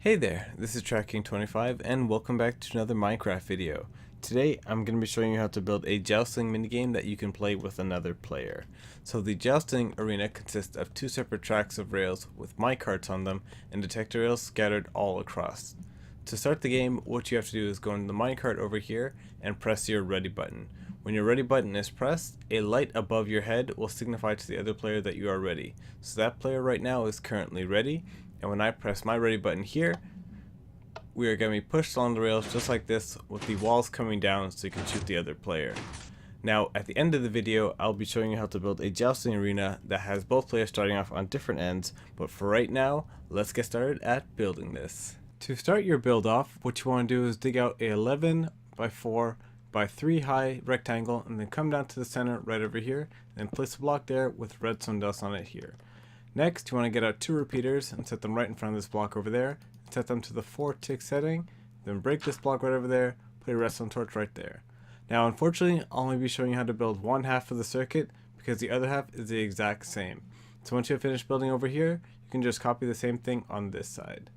Hey there, this is Tracking25 and welcome back to another Minecraft video. Today I'm going to be showing you how to build a jousting minigame that you can play with another player. So the jousting arena consists of two separate tracks of rails with minecarts on them and detector rails scattered all across. To start the game, what you have to do is go into the minecart over here and press your ready button. When your ready button is pressed, a light above your head will signify to the other player that you are ready. So that player right now is currently ready. And when I press my ready button here, we are going to be pushed along the rails just like this with the walls coming down so you can shoot the other player. Now at the end of the video I'll be showing you how to build a jousting arena that has both players starting off on different ends, but for right now let's get started at building this. To start your build off, what you want to do is dig out a 11 by 4 by 3 high rectangle and then come down to the center right over here and place a block there with redstone dust on it here. Next, you want to get out 2 repeaters and set them right in front of this block over there. Set them to the 4 tick setting, then break this block right over there, put a redstone torch right there. Now unfortunately, I'll only be showing you how to build one half of the circuit because the other half is the exact same. So once you have finished building over here, you can just copy the same thing on this side.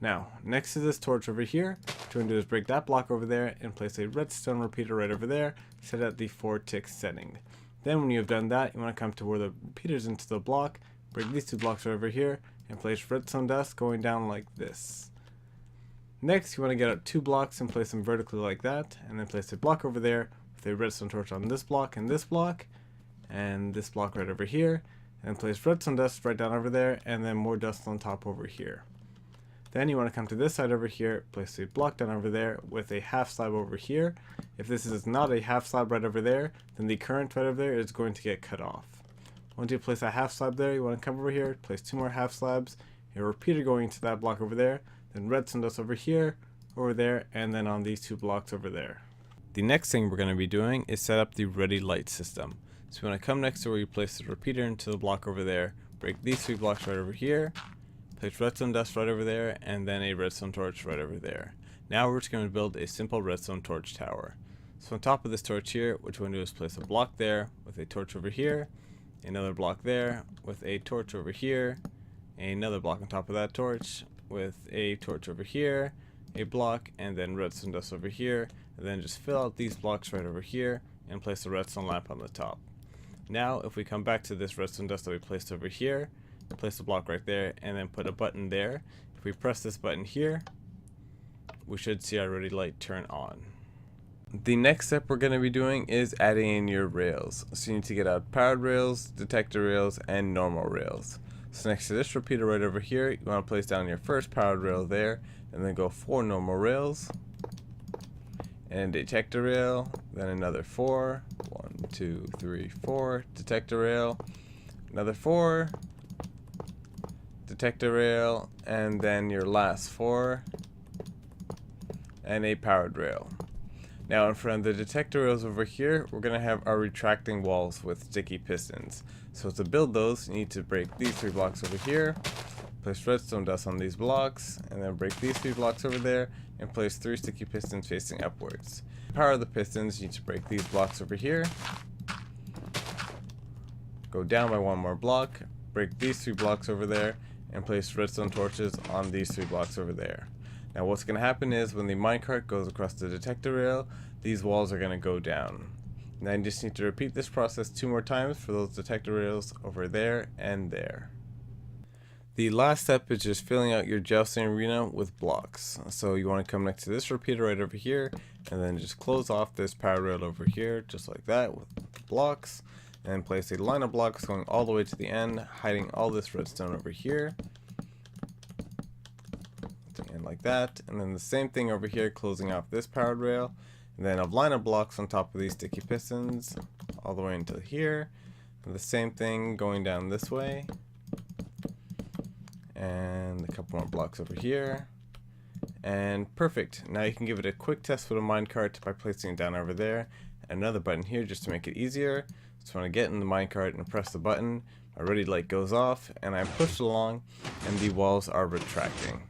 Now, next to this torch over here, what you want to do is break that block over there and place a redstone repeater right over there, set at the 4 tick setting. Then when you have done that, you want to come to where the repeater's into the block, break these 2 blocks right over here, and place redstone dust going down like this. Next, you want to get out 2 blocks and place them vertically like that, and then place a block over there with a redstone torch on this block, and this block right over here, and place redstone dust right down over there, and then more dust on top over here. Then you want to come to this side over here, place a block down over there with a half slab over here. If this is not a half slab right over there, then the current right over there is going to get cut off. Once you place a half slab there, you want to come over here, place 2 more half slabs, a repeater going into that block over there, then redstone dust over here, over there, and then on these 2 blocks over there. The next thing we're going to be doing is set up the ready light system. So you want to come next to where you place the repeater into the block over there, break these 3 blocks right over here, place redstone dust right over there, and then a redstone torch right over there. Now we're just going to build a simple redstone torch tower. So on top of this torch here, what you want to do is place a block there with a torch over here, another block there with a torch over here, another block on top of that torch with a torch over here, a block, and then redstone dust over here, and then just fill out these blocks right over here and place a redstone lamp on the top. Now if we come back to this redstone dust that we placed over here, place a block right there and then put a button there. If we press this button here, we should see our ready light turn on. The next step we're going to be doing is adding in your rails. So you need to get out powered rails, detector rails, and normal rails. So next to this repeater right over here, you want to place down your first powered rail there, and then go 4 normal rails, and a detector rail, then another 4, 1, 2, 3, 4, detector rail, another 4, detector rail, and then your last 4, and a powered rail. Now in front of the detector rails over here, we're going to have our retracting walls with sticky pistons. So to build those, you need to break these 3 blocks over here, place redstone dust on these blocks, and then break these 3 blocks over there, and place 3 sticky pistons facing upwards. To power the pistons, you need to break these blocks over here, go down by 1 more block, break these 3 blocks over there, and place redstone torches on these 3 blocks over there. Now what's going to happen is when the minecart goes across the detector rail, these walls are going to go down. Now you just need to repeat this process 2 more times for those detector rails over there and there. The last step is just filling out your jousting arena with blocks. So you want to come next to this repeater right over here and then just close off this power rail over here just like that with blocks, and place a line of blocks going all the way to the end, hiding all this redstone over here. And like that, and then the same thing over here, closing off this powered rail, and then a line of blocks on top of these sticky pistons all the way until here, and the same thing going down this way, and a couple more blocks over here, and perfect. Now you can give it a quick test with a minecart by placing it down over there, another button here just to make it easier. So when I get in the minecart and press the button, my ready light goes off and I'm pushed along and the walls are retracting.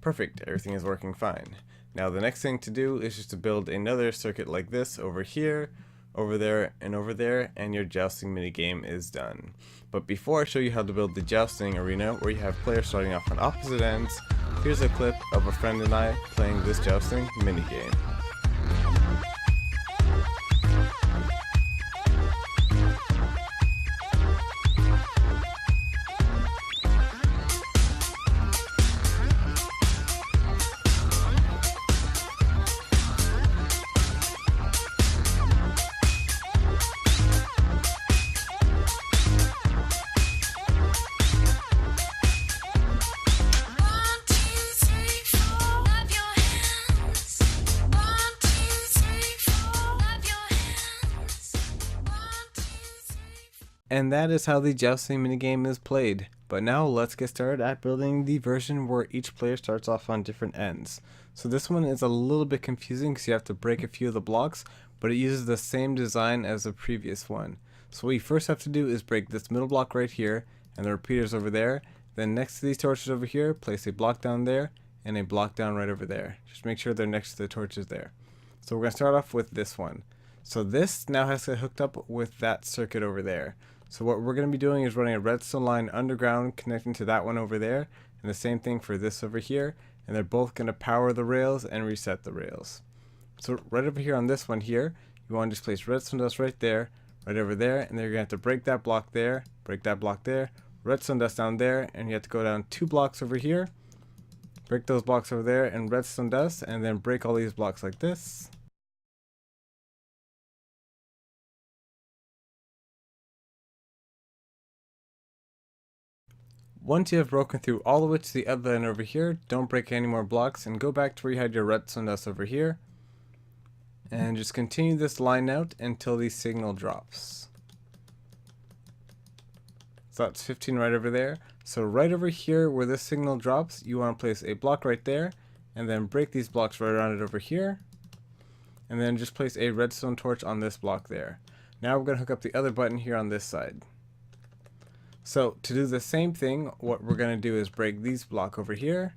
Perfect, everything is working fine. Now the next thing to do is just to build another circuit like this over here, over there, and your jousting minigame is done. But before I show you how to build the jousting arena where you have players starting off on opposite ends, Here's a clip of a friend and I playing this jousting minigame. And that is how the jousting minigame is played. But now let's get started at building the version where each player starts off on different ends. So this one is a little bit confusing because you have to break a few of the blocks, but it uses the same design as the previous one. So what you first have to do is break this middle block right here and the repeaters over there. Then next to these torches over here, place a block down there and a block down right over there. Just make sure they're next to the torches there. So we're going to start off with this one. So this now has to get hooked up with that circuit over there. So what we're going to be doing is running a redstone line underground connecting to that one over there, and the same thing for this over here, and they're both going to power the rails and reset the rails. So right over here on this one here, you want to just place redstone dust right there, right over there, and then you're going to have to break that block there, break that block there, redstone dust down there, and you have to go down 2 blocks over here, break those blocks over there, and redstone dust, and then break all these blocks like this. Once you have broken through all the way to the other end over here, don't break any more blocks and go back to where you had your redstone dust over here. And just continue this line out until the signal drops. So that's 15 right over there. So right over here where this signal drops, you want to place a block right there and then break these blocks right around it over here. And then just place a redstone torch on this block there. Now we're going to hook up the other button here on this side. So to do the same thing, what we're going to do is break these blocks over here,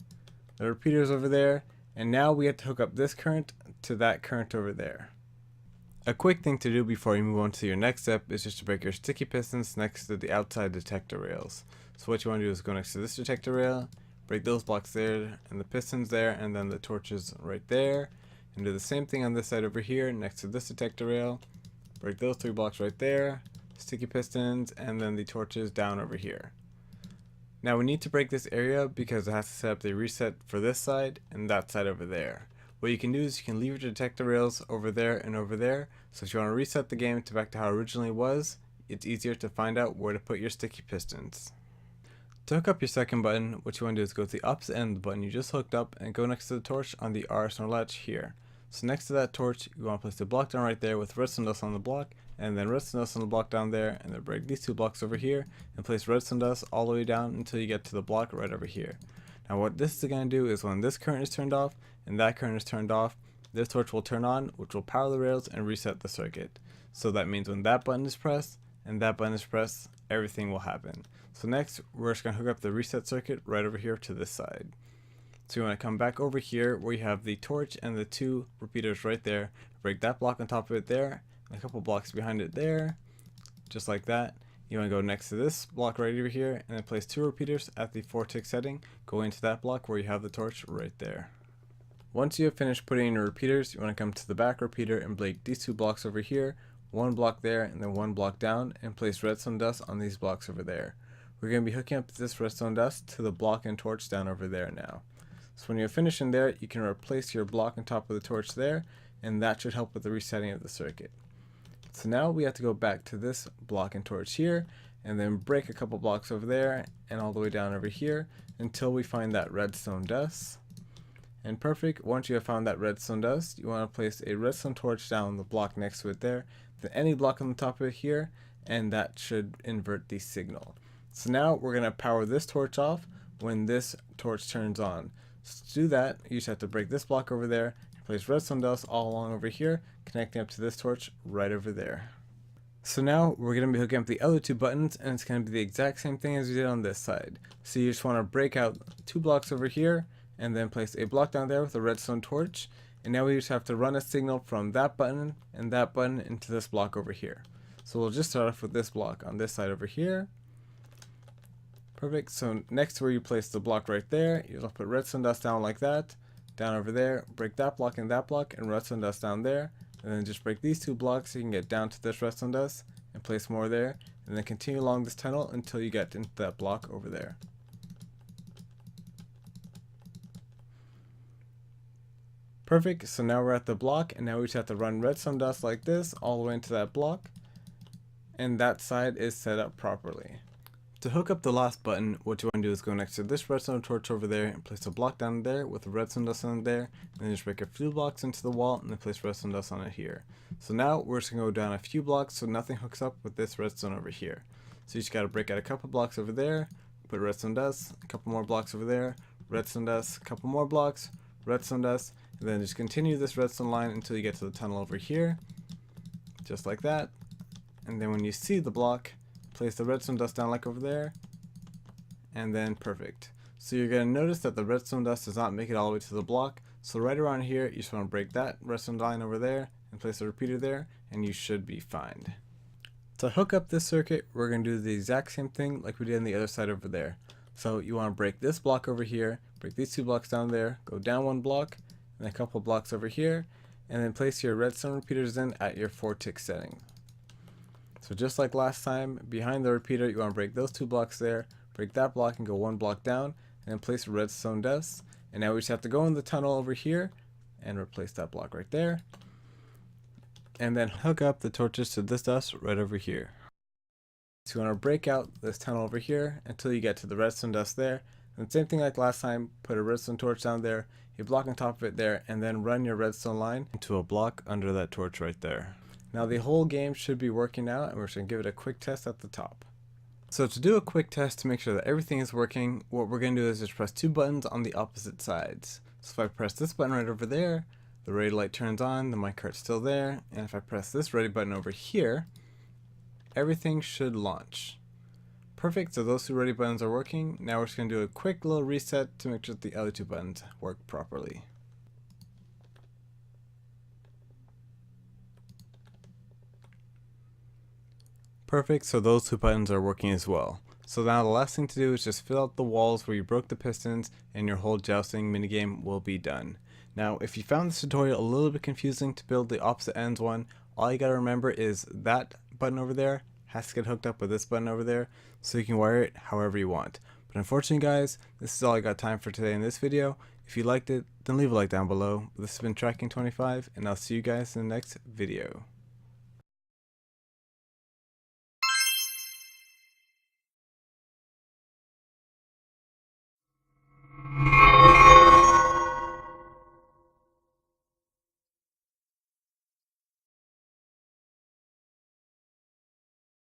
the repeaters over there, and now we have to hook up this current to that current over there. A quick thing to do before you move on to your next step is just to break your sticky pistons next to the outside detector rails. So what you want to do is go next to this detector rail, break those blocks there, and the pistons there, and then the torches right there, and do the same thing on this side over here next to this detector rail, break those 3 blocks right there, sticky pistons, and then the torches down over here. Now we need to break this area because it has to set up the reset for this side and that side over there. What you can do is you can leave your detector rails over there and over there, so if you want to reset the game to back to how it originally was, it's easier to find out where to put your sticky pistons. To hook up your second button, what you want to do is go to the opposite end of the button you just hooked up and go next to the torch on the arsenal latch here. So next to that torch, you want to place the block down right there with redstone dust on the block, and then redstone dust on the block down there, and then break these 2 blocks over here, and place redstone dust all the way down until you get to the block right over here. Now what this is going to do is when this current is turned off, and that current is turned off, this torch will turn on, which will power the rails and reset the circuit. So that means when that button is pressed, and that button is pressed, everything will happen. So next, we're just going to hook up the reset circuit right over here to this side. So you want to come back over here where you have the torch and the 2 repeaters right there. Break that block on top of it there, and a couple blocks behind it there, just like that. You want to go next to this block right over here, and then place 2 repeaters at the 4 tick setting. Go into that block where you have the torch right there. Once you have finished putting in your repeaters, you want to come to the back repeater and break these 2 blocks over here, 1 block there, and then 1 block down, and place redstone dust on these blocks over there. We're going to be hooking up this redstone dust to the block and torch down over there now. So when you're finished in there, you can replace your block on top of the torch there, and that should help with the resetting of the circuit. So now we have to go back to this block and torch here, and then break a couple blocks over there, and all the way down over here, until we find that redstone dust. And perfect, once you have found that redstone dust, you want to place a redstone torch down the block next to it there, then any block on the top of it here, and that should invert the signal. So now we're going to power this torch off when this torch turns on. So to do that, you just have to break this block over there, place redstone dust all along over here, connecting up to this torch right over there. So now we're going to be hooking up the other 2 buttons, and it's going to be the exact same thing as we did on this side. So you just want to break out 2 blocks over here, and then place a block down there with a redstone torch, and now we just have to run a signal from that button and that button into this block over here. So we'll just start off with this block on this side over here. Perfect. So next where you place the block right there, you'll put redstone dust down like that, down over there, break that block and redstone dust down there, and then just break these two blocks so you can get down to this redstone dust and place more there, and then continue along this tunnel until you get into that block over there. Perfect. So now we're at the block, and now we just have to run redstone dust like this all the way into that block, and that side is set up properly. To hook up the last button, what you want to do is go next to this redstone torch over there and place a block down there with the redstone dust on there, and then just break a few blocks into the wall and then place redstone dust on it here. So now we're just going to go down a few blocks so nothing hooks up with this redstone over here. So you just got to break out a couple blocks over there, put redstone dust, a couple more blocks over there, redstone dust, a couple more blocks, redstone dust, and then just continue this redstone line until you get to the tunnel over here, just like that. And then when you see the block, place the redstone dust down like over there, and then perfect. So you're going to notice that the redstone dust does not make it all the way to the block, so right around here you just want to break that redstone line over there and place a repeater there, and you should be fine. To hook up this circuit, we're going to do the exact same thing like we did on the other side over there. So you want to break this block over here, break these two blocks down there, go down one block, and a couple blocks over here, and then place your redstone repeaters in at your 4 tick setting. So just like last time, behind the repeater you want to break those two blocks there, break that block and go one block down, and then place redstone dust. And now we just have to go in the tunnel over here and replace that block right there. And then hook up the torches to this dust right over here. So you want to break out this tunnel over here until you get to the redstone dust there. And same thing like last time, put a redstone torch down there, a block on top of it there, and then run your redstone line into a block under that torch right there. Now the whole game should be working out, and we're just going to give it a quick test at the top. So to do a quick test to make sure that everything is working, what we're going to do is just press two buttons on the opposite sides. So if I press this button right over there, the ready light turns on, the minecart's still there, and if I press this ready button over here, everything should launch. Perfect, so those two ready buttons are working. Now we're just going to do a quick little reset to make sure that the other two buttons work properly. Perfect, so those two buttons are working as well. So now the last thing to do is just fill out the walls where you broke the pistons, and your whole jousting minigame will be done. Now if you found this tutorial a little bit confusing to build the opposite ends one, all you gotta remember is that button over there has to get hooked up with this button over there, so you can wire it however you want. But unfortunately guys, this is all I got time for today in this video. If you liked it, then leave a like down below. This has been Tracking 25, and I'll see you guys in the next video.